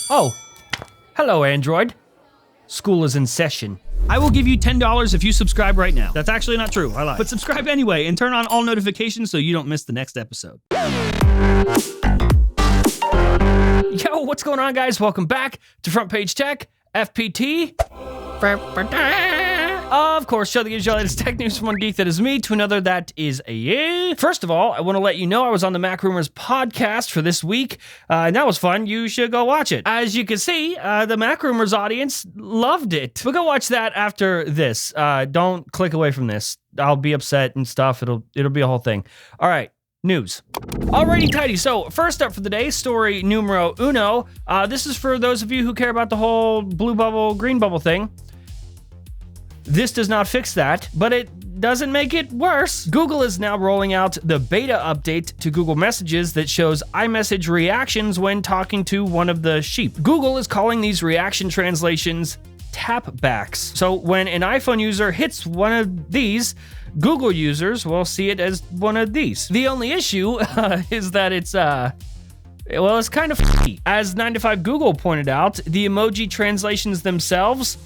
Oh, hello, Android. School is in session. I will give you $10 if you subscribe right now. That's actually not true, I lied. But subscribe anyway and turn on all notifications so you don't miss the next episode. Yo, what's going on, guys? Welcome back to Front Page Tech, FPT. Of course, show that gives you all the latest tech news from one geek that is me to another that is a you. First of all, I want to let you know I was on the Mac Rumors podcast for this week, and that was fun. You should go watch it. As you can see, the Mac Rumors audience loved it. But go watch that after this. Don't click away from this. I'll be upset and stuff. It'll be a whole thing. All right. News. Alrighty, tidy. So first up for the day, story numero uno. This is for those of you who care about the whole blue bubble, green bubble thing. This does not fix that, but it doesn't make it worse. Google is now rolling out the beta update to Google Messages that shows iMessage reactions when talking to one of the sheep. Google is calling these reaction translations tapbacks. So when an iPhone user hits one of these, Google users will see it as one of these. The only issue is that it's kind of f***y. As 9to5Google pointed out, the emoji translations themselves,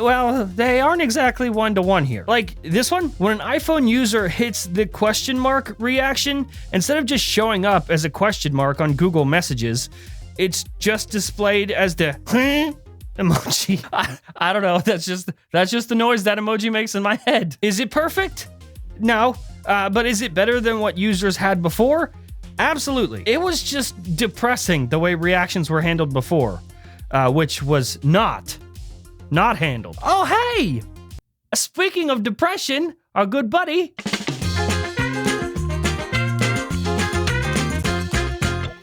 well, they aren't exactly one-to-one here. Like this one, when an iPhone user hits the question mark reaction, instead of just showing up as a question mark on Google Messages, it's just displayed as the emoji. I don't know. That's just the noise that emoji makes in my head. Is it perfect? No. But is it better than what users had before? Absolutely. It was just depressing the way reactions were handled before, which was not handled. Oh, hey! Speaking of depression, our good buddy.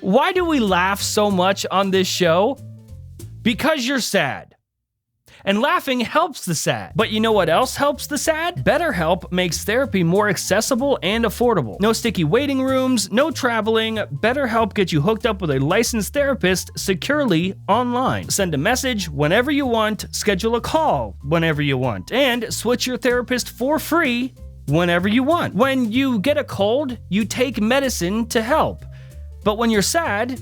Why do we laugh so much on this show? Because you're sad. And laughing helps the sad. But you know what else helps the sad? BetterHelp makes therapy more accessible and affordable. No sticky waiting rooms, no traveling. BetterHelp gets you hooked up with a licensed therapist securely online. Send a message whenever you want, schedule a call whenever you want, and switch your therapist for free whenever you want. When you get a cold, you take medicine to help. But when you're sad,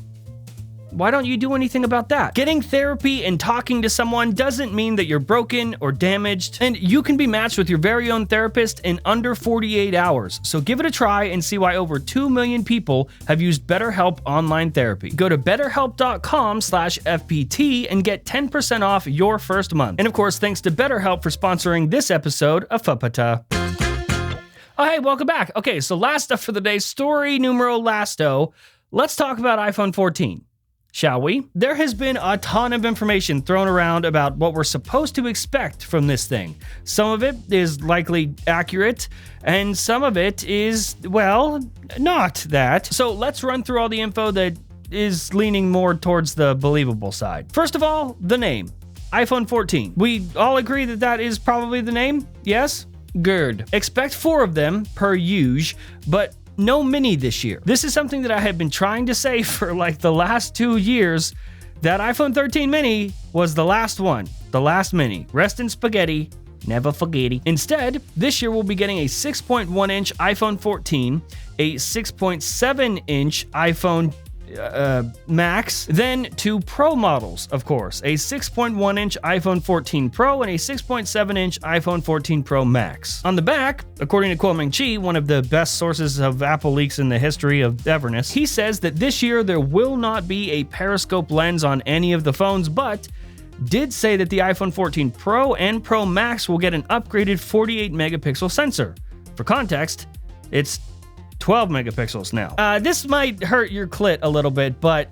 why don't you do anything about that? Getting therapy and talking to someone doesn't mean that you're broken or damaged, and you can be matched with your very own therapist in under 48 hours. So give it a try and see why over 2 million people have used BetterHelp online therapy. Go to betterhelp.com/FPT and get 10% off your first month. And of course, thanks to BetterHelp for sponsoring this episode of Fupata. Oh, hey, welcome back. Okay, so last up for the day, story numero lasto. Let's talk about iPhone 14. Shall we? There has been a ton of information thrown around about what we're supposed to expect from this thing. Some of it is likely accurate, and some of it is, well, not that. So let's run through all the info that is leaning more towards the believable side. First of all, the name. iPhone 14. We all agree that that is probably the name? Yes? Good. Expect 4 of them per usual, but no mini this year. This is something that I have been trying to say for like the last 2 years. That iPhone 13 mini was the last one, the last mini. Rest in spaghetti, never forgetty. Instead, this year we'll be getting a 6.1-inch iPhone 14, a 6.7-inch iPhone Max, then 2 Pro models, of course, a 6.1-inch iPhone 14 Pro and a 6.7-inch iPhone 14 Pro Max. On the back, according to Kuoming Chi, one of the best sources of Apple leaks in the history of everness, he says that this year there will not be a periscope lens on any of the phones, but did say that the iPhone 14 Pro and Pro Max will get an upgraded 48 megapixel sensor. For context, it's 12 megapixels now. This might hurt your clit a little bit, but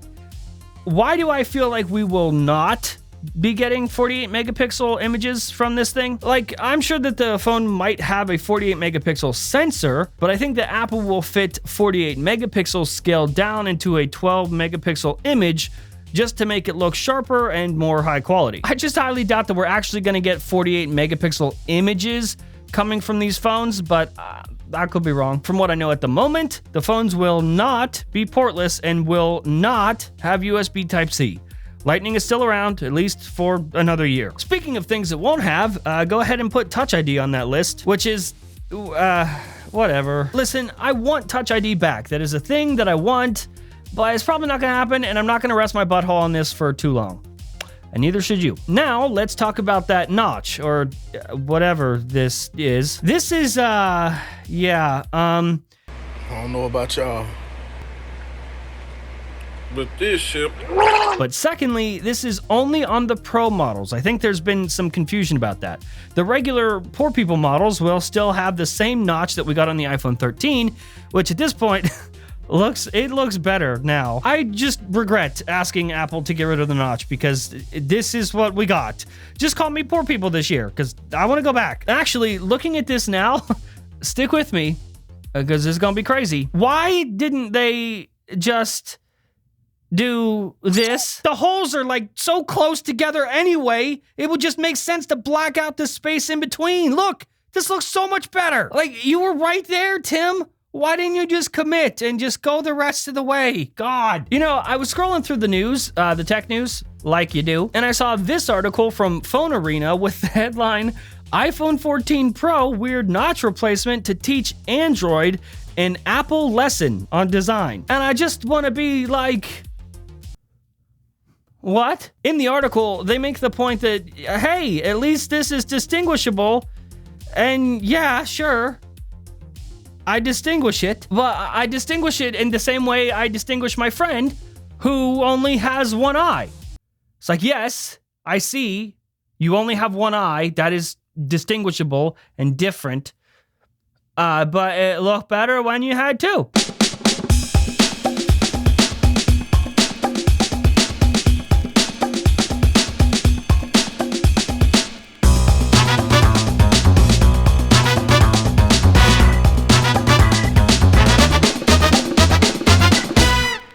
why do I feel like we will not be getting 48 megapixel images from this thing? Like, I'm sure that the phone might have a 48 megapixel sensor, but I think that Apple will fit 48 megapixels scaled down into a 12 megapixel image just to make it look sharper and more high quality. I just highly doubt that we're actually going to get 48 megapixel images coming from these phones, but I could be wrong. From what I know at the moment, the phones will not be portless and will not have USB Type-C. Lightning is still around, at least for another year. Speaking of things it won't have, go ahead and put Touch ID on that list, which is, whatever. Listen, I want Touch ID back. That is a thing that I want. but it's probably not going to happen, and I'm not going to rest my butthole on this for too long. And neither should you. Now, let's talk about that notch, or whatever this is. This is, I don't know about y'all, but this shit. But secondly, this is only on the Pro models. I think there's been some confusion about that. The regular poor people models will still have the same notch that we got on the iPhone 13, which at this point looks better now. I just regret asking Apple to get rid of the notch because this is what we got. Just call me poor people this year because I want to go back. Actually, looking at this now, stick with me because this is going to be crazy. Why didn't they just do this? The holes are like so close together anyway. It would just make sense to black out the space in between. Look, this looks so much better. Like, you were right there, Tim. Why didn't you just commit and just go the rest of the way? God. You know, I was scrolling through the news, the tech news, like you do, and I saw this article from Phone Arena with the headline, iPhone 14 Pro weird notch replacement to teach Android an Apple lesson on design. And I just want to be like, what? In the article, they make the point that, hey, at least this is distinguishable. And yeah, sure, I distinguish it, but I distinguish it in the same way I distinguish my friend who only has one eye. It's like, yes, I see you only have one eye. That is distinguishable and different. But it looked better when you had two.